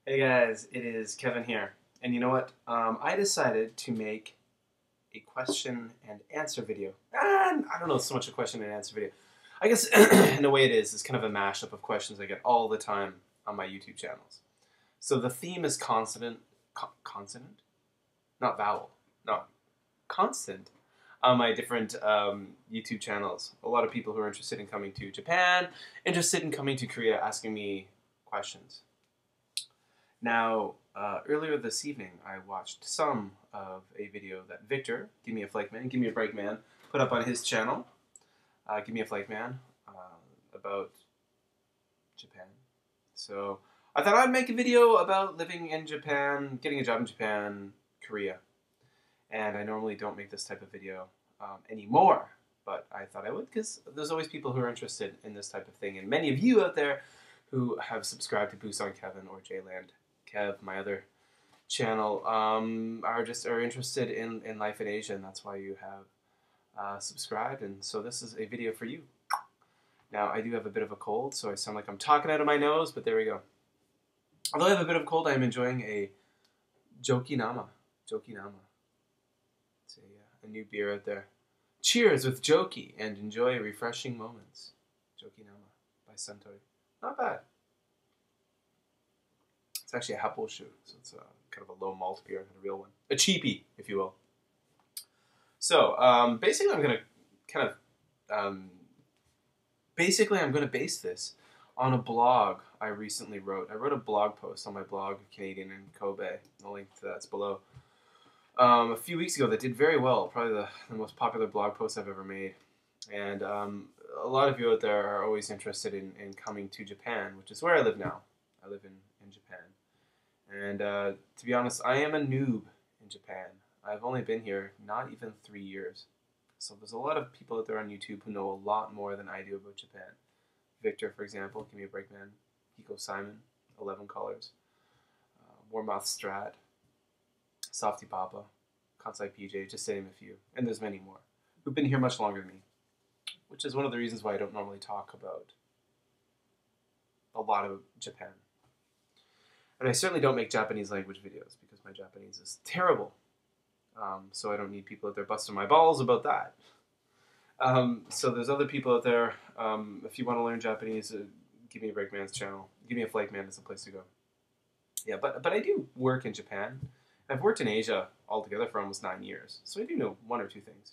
Hey guys, it is Kevin here. And you know what? I decided to make a question and answer video. And I don't know so much a question and answer video. I guess in a way it is. It's kind of a mashup of questions I get all the time on my YouTube channels. So the theme is consonant, consonant? Not vowel. No, constant on my different YouTube channels. A lot of people who are interested in coming to Japan, interested in coming to Korea, asking me questions. Now, earlier this evening, I watched some of a video that Victor, Give Me a Flake Man, Give Me a Break Man, put up on his channel, Give Me a Flake Man, about Japan. So I thought I'd make a video about living in Japan, getting a job in Japan, Korea. And I normally don't make this type of video anymore, but I thought I would because there's always people who are interested in this type of thing. And many of you out there who have subscribed to BusanKevin or Jland Kev, my other channel, are interested in life in Asia, and that's why you have subscribed. And so this is a video for you. Now, I do have a bit of a cold, so I sound like I'm talking out of my nose, but there we go. Although I have a bit of a cold, I am enjoying a Jokinama. Jokinama. It's a new beer out there. Cheers with Joki and enjoy refreshing moments. Jokinama by Suntory. Not bad. It's actually a Happelshu, so it's kind of a low malt beer, not a real one. A cheapie, if you will. So, basically I'm going to base this on a blog I recently wrote. I wrote a blog post on my blog, Canadian in Kobe. The link to that's below. A few weeks ago that did very well. Probably the most popular blog post I've ever made. And a lot of you out there are always interested in coming to Japan, which is where I live now. I live in Japan. And to be honest, I am a noob in Japan. I've only been here not even 3 years. So there's a lot of people out there on YouTube who know a lot more than I do about Japan. Victor, for example, Give Me a Break Man. Hiko Simon, 11 Colors. Warmouth Strat. Softy Papa. Kansai PJ, just to name a few. And there's many more who've been here much longer than me. Which is one of the reasons why I don't normally talk about a lot of Japan. And I certainly don't make Japanese language videos because my Japanese is terrible. So I don't need people out there busting my balls about that. So there's other people out there. If you want to learn Japanese, Give Me a Break Man's channel. Give Me a Flake Man is the place to go. Yeah, but I do work in Japan. I've worked in Asia altogether for almost 9 years. So I do know one or two things.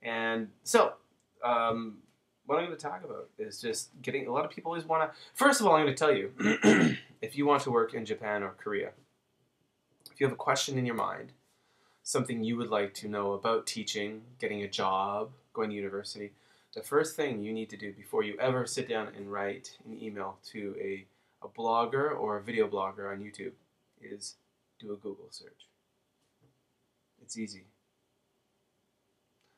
And so, what I'm going to talk about is just getting, a lot of people always want to, first of all, I'm going to tell you, if you want to work in Japan or Korea, if you have a question in your mind, something you would like to know about teaching, getting a job, going to university, the first thing you need to do before you ever sit down and write an email to a blogger or a video blogger on YouTube is do a Google search. It's easy.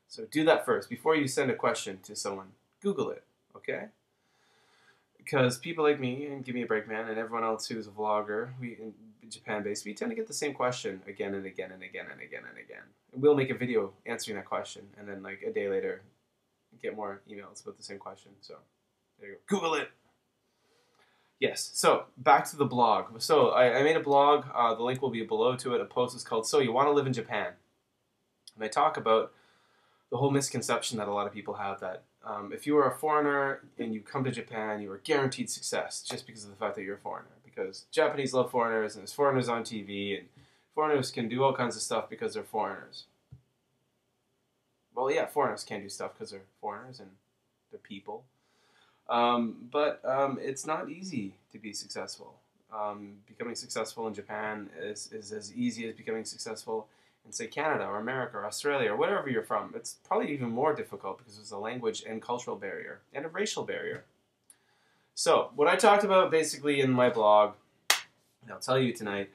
So do that first. Before you send a question to someone, Google it, okay? Because people like me, and Give Me a Break Man, and everyone else who's a vlogger, we in Japan-based, we tend to get the same question again and again and again and again and again. And we'll make a video answering that question, and then like a day later, get more emails about the same question. So there you go. Google it. Yes, so back to the blog. So I made a blog. The link will be below to it. A post is called So You Want to Live in Japan. And I talk about the whole misconception that a lot of people have that if you are a foreigner and you come to Japan, you are guaranteed success just because of the fact that you're a foreigner. Because Japanese love foreigners, and there's foreigners on TV, and foreigners can do all kinds of stuff because they're foreigners. Well, yeah, foreigners can do stuff because they're foreigners and they're people. But it's not easy to be successful. Becoming successful in Japan is as easy as becoming successful in, say, Canada or America or Australia or wherever you're from. It's probably even more difficult because there's a language and cultural barrier and a racial barrier. So, what I talked about basically in my blog, and I'll tell you tonight,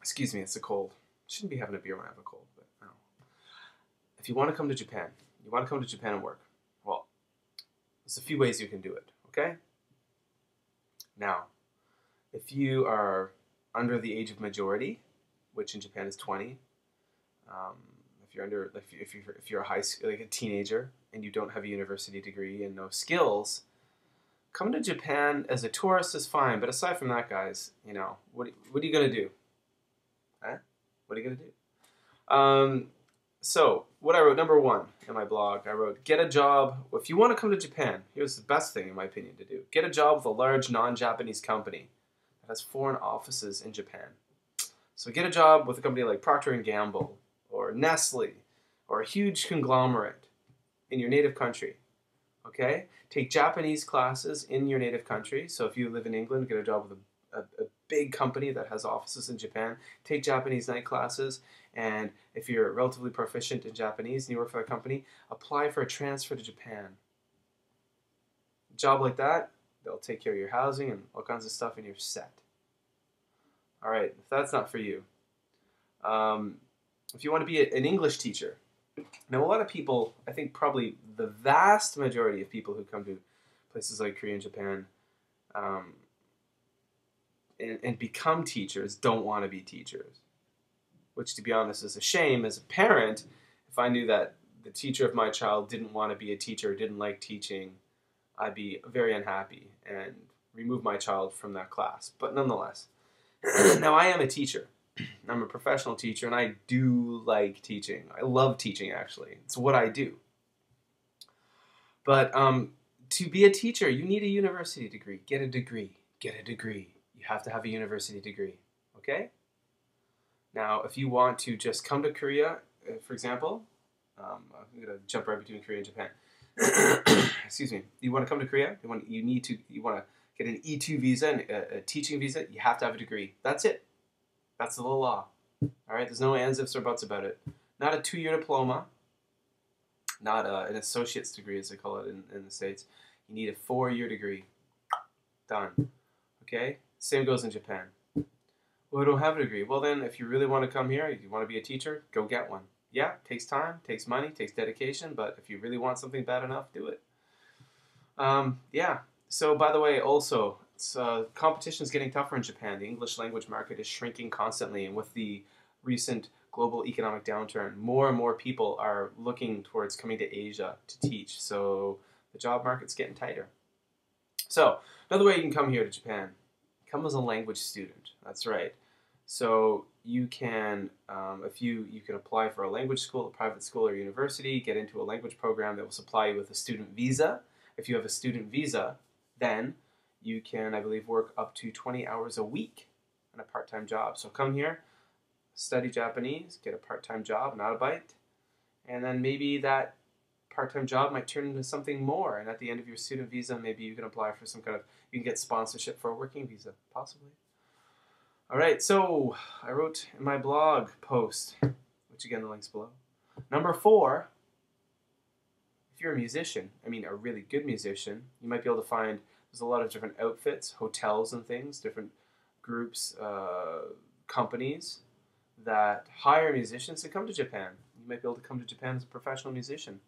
excuse me, it's a cold. Shouldn't be having a beer when I have a cold, but no. If you want to come to Japan, you want to come to Japan and work, well, there's a few ways you can do it, okay? Now, if you are under the age of majority, which in Japan is 20, if you're under, if you're a high school, like a teenager, and you don't have a university degree and no skills, coming to Japan as a tourist is fine, but aside from that, guys, you know, what are you gonna do? Huh? What are you gonna do? So what I wrote, number one in my blog, I wrote, get a job. If you want to come to Japan, here's the best thing in my opinion to do: get a job with a large non-Japanese company that has foreign offices in Japan. So get a job with a company like Procter and Gamble or Nestle or a huge conglomerate in your native country. Okay? Take Japanese classes in your native country. So if you live in England, get a job with a big company that has offices in Japan. Take Japanese night classes. And if you're relatively proficient in Japanese and you work for that company, apply for a transfer to Japan. A job like that, they'll take care of your housing and all kinds of stuff, and you're set. All right, if that's not for you, if you want to be an English teacher, now a lot of people, I think probably the vast majority of people who come to places like Korea and Japan and become teachers don't want to be teachers, which to be honest is a shame. As a parent, if I knew that the teacher of my child didn't want to be a teacher, didn't like teaching, I'd be very unhappy and remove my child from that class. But nonetheless, now I am a teacher. I'm a professional teacher, and I do like teaching. I love teaching, actually. It's what I do. But to be a teacher, you need a university degree. Get a degree. Get a degree. You have to have a university degree. Okay? Now, if you want to just come to Korea, for example, I'm going to jump right between Korea and Japan. Excuse me. You want to come to Korea? You want to get an E2 visa, a teaching visa, you have to have a degree. That's it. That's the law. All right? There's no ands, ifs, or buts about it. Not a 2-year diploma. Not an associate's degree, as they call it in the States. You need a 4-year degree. Done. Okay? Same goes in Japan. Well, I don't have a degree. Well, then, if you really want to come here, if you want to be a teacher, go get one. Yeah, it takes time, takes money, takes dedication, but if you really want something bad enough, do it. Yeah. So, by the way, also, competition is getting tougher in Japan. The English language market is shrinking constantly, and with the recent global economic downturn, more and more people are looking towards coming to Asia to teach. So, the job market's getting tighter. So, another way you can come here to Japan, come as a language student. That's right. So you can, if you can apply for a language school, a private school, or university, get into a language program that will supply you with a student visa. If you have a student visa, then you can, I believe, work up to 20 hours a week on a part-time job. So come here, study Japanese, get a part-time job, not a bite, and then maybe that part-time job might turn into something more. And at the end of your student visa, maybe you can apply for some kind of, you can get sponsorship for a working visa, possibly. All right, so I wrote in my blog post, which again, the link's below. Number 4, if you're a musician, I mean a really good musician, you might be able to find, there's a lot of different outfits, hotels and things, different groups, companies that hire musicians to come to Japan. You might be able to come to Japan as a professional musician.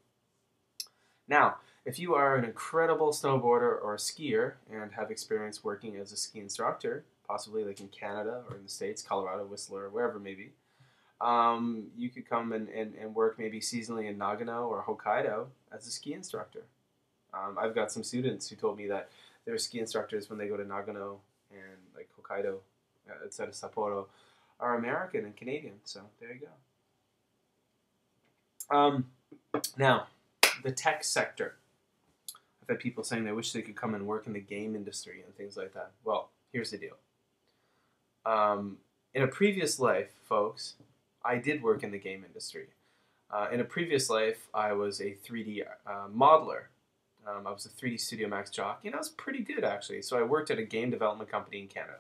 Now, if you are an incredible snowboarder or a skier and have experience working as a ski instructor, possibly like in Canada or in the States, Colorado, Whistler, or wherever it may be, you could come and work maybe seasonally in Nagano or Hokkaido as a ski instructor. I've got some students who told me that they're ski instructors when they go to Nagano and like Hokkaido, outside of Sapporo, are American and Canadian. So there you go. Now, the tech sector. I've had people saying they wish they could come and work in the game industry and things like that. Well, here's the deal. In a previous life, folks, I did work in the game industry. In a previous life, I was a 3D modeler. I was a 3D Studio Max jockey, and I was pretty good, actually. So I worked at a game development company in Canada.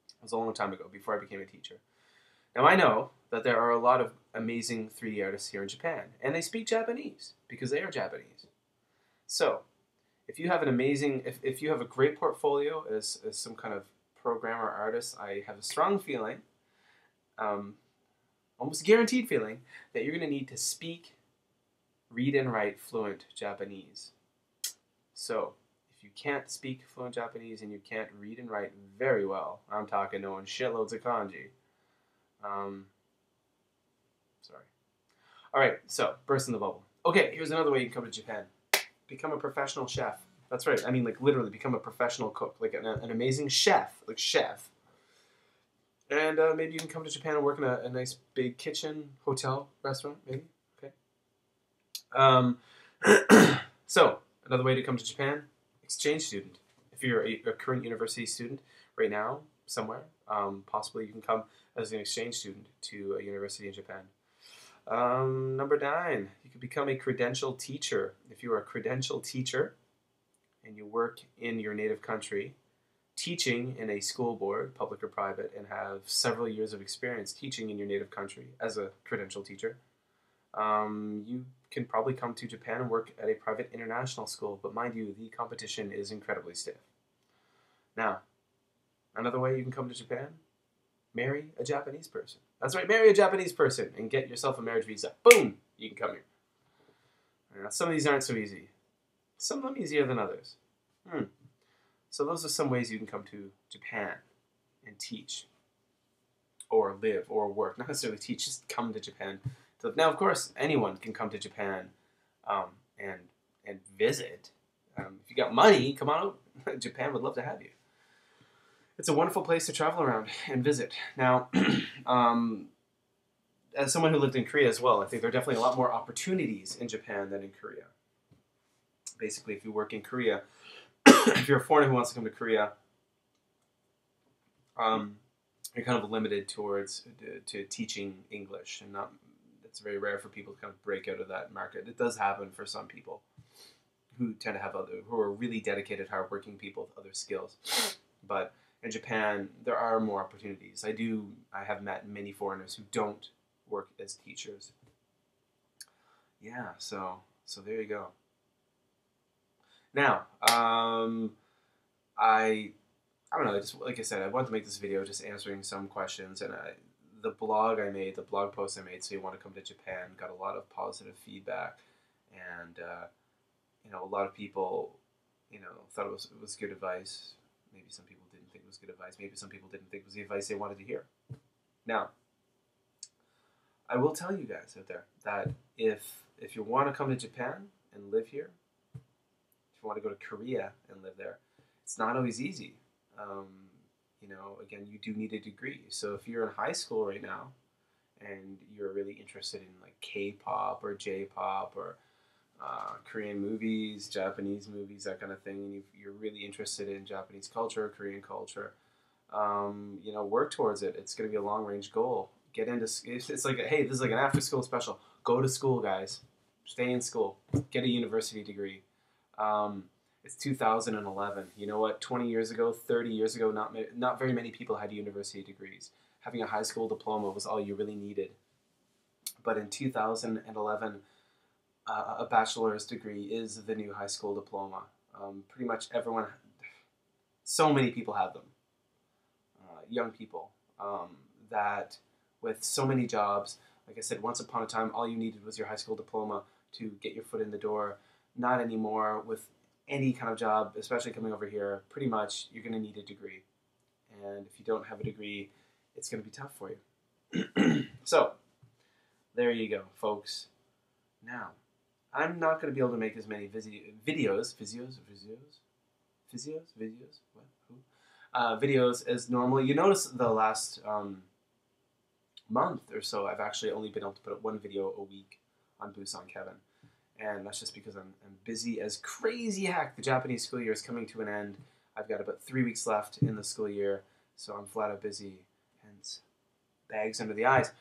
It was a long time ago, before I became a teacher. Now, I know that there are a lot of amazing 3D artists here in Japan, and they speak Japanese, because they are Japanese. So, if you have an amazing, if you have a great portfolio as some kind of programmer artist, I have a strong feeling, almost guaranteed feeling, that you're going to need to speak, read, and write fluent Japanese. So, if you can't speak fluent Japanese and you can't read and write very well, I'm talking knowing shitloads of kanji. Sorry. All right, so burst in the bubble. Okay, here's another way you can come to Japan. Become a professional chef. That's right. I mean, like literally become a professional cook, like an amazing chef, like chef. And maybe you can come to Japan and work in a nice big kitchen, hotel, restaurant, maybe. Okay. Um, so another way to come to Japan, exchange student. If you're a current university student right now somewhere, possibly you can come as an exchange student to a university in Japan. Number 9, you could become a credentialed teacher. If you are a credentialed teacher and you work in your native country, teaching in a school board, public or private, and have several years of experience teaching in your native country as a credentialed teacher, you can probably come to Japan and work at a private international school. But mind you, the competition is incredibly stiff. Now, another way you can come to Japan, marry a Japanese person. That's right, marry a Japanese person and get yourself a marriage visa. Boom! You can come here. Now, some of these aren't so easy. Some of them easier than others. So those are some ways you can come to Japan and teach or live or work. Not necessarily teach, just come to Japan to live. Now, of course, anyone can come to Japan and visit. If you got money, come on over. Japan would love to have you. It's a wonderful place to travel around and visit. Now, as someone who lived in Korea as well, I think there are definitely a lot more opportunities in Japan than in Korea. Basically, if you work in Korea, if you're a foreigner who wants to come to Korea, you're kind of limited towards to teaching English, and it's very rare for people to kind of break out of that market. It does happen for some people who tend to have who are really dedicated, hardworking people with other skills, but in Japan, there are more opportunities. I have met many foreigners who don't work as teachers. Yeah, so there you go. Now, I don't know, just like I said, I wanted to make this video just answering some questions, and the blog post I made, So You Want to Come to Japan, got a lot of positive feedback, and a lot of people, thought it was good advice. Maybe some people didn't think it was good advice. Maybe some people didn't think it was the advice they wanted to hear. Now, I will tell you guys out there that if you want to come to Japan and live here, if you want to go to Korea and live there, it's not always easy. Again, you do need a degree. So if you're in high school right now and you're really interested in like K-pop or J-pop or Korean movies, Japanese movies, that kind of thing, and you're really interested in Japanese culture, Korean culture, work towards it. It's going to be a long-range goal. Get into, it's like, hey, this is like an after-school special. Go to school, guys. Stay in school. Get a university degree. It's 2011. You know what? 20 years ago, 30 years ago, not very many people had university degrees. Having a high school diploma was all you really needed. But in 2011, a bachelor's degree is the new high school diploma. Pretty much everyone, so many people have them. Young people that with so many jobs, like I said, once upon a time, all you needed was your high school diploma to get your foot in the door. Not anymore. With any kind of job, especially coming over here, pretty much you're going to need a degree. And if you don't have a degree, it's going to be tough for you. So, there you go, folks. Now, I'm not going to be able to make as many videos as normally. You notice the last month or so, I've actually only been able to put up one video a week on BusanKevin. And that's just because I'm busy as crazy heck. The Japanese school year is coming to an end. I've got about 3 weeks left in the school year, so I'm flat out busy, hence bags under the eyes.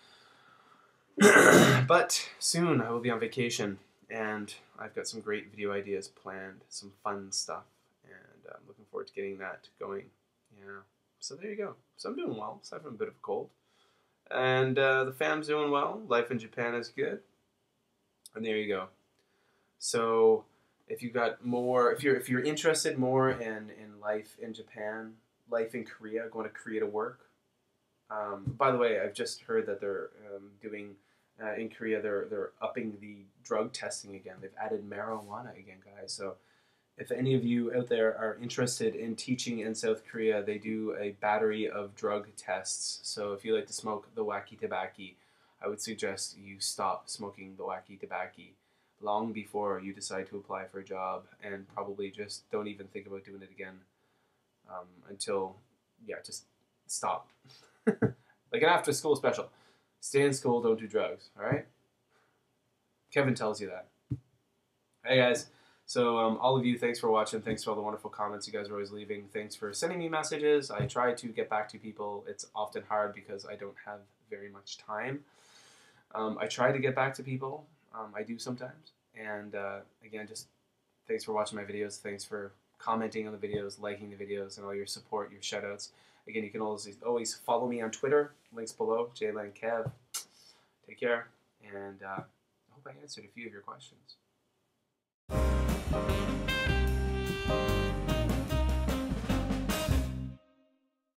But soon I will be on vacation, and I've got some great video ideas planned, some fun stuff, and I'm looking forward to getting that going. Yeah, so there you go. So I'm doing well, aside from a bit of a cold. And the fam's doing well. Life in Japan is good. And there you go. So if you got more, if you're interested more in life in Japan, life in Korea, going to Korea to work. By the way, I've just heard that they're doing in Korea. They're upping the drug testing again. They've added marijuana again, guys. So if any of you out there are interested in teaching in South Korea, they do a battery of drug tests. So if you like to smoke the wacky tobacco, I would suggest you stop smoking the wacky tobacco. long before you decide to apply for a job, and probably just don't even think about doing it again until, yeah, just stop. Like an after school special. Stay in school, don't do drugs, all right? Kevin tells you that. Hey guys, so all of you, thanks for watching. Thanks for all the wonderful comments you guys are always leaving. Thanks for sending me messages. I try to get back to people. It's often hard because I don't have very much time. I try to get back to people. I do sometimes. And again, just thanks for watching my videos. Thanks for commenting on the videos, liking the videos, and all your support, your shoutouts. Again, you can always follow me on Twitter. Links below. JLandKev. Take care. And I hope I answered a few of your questions.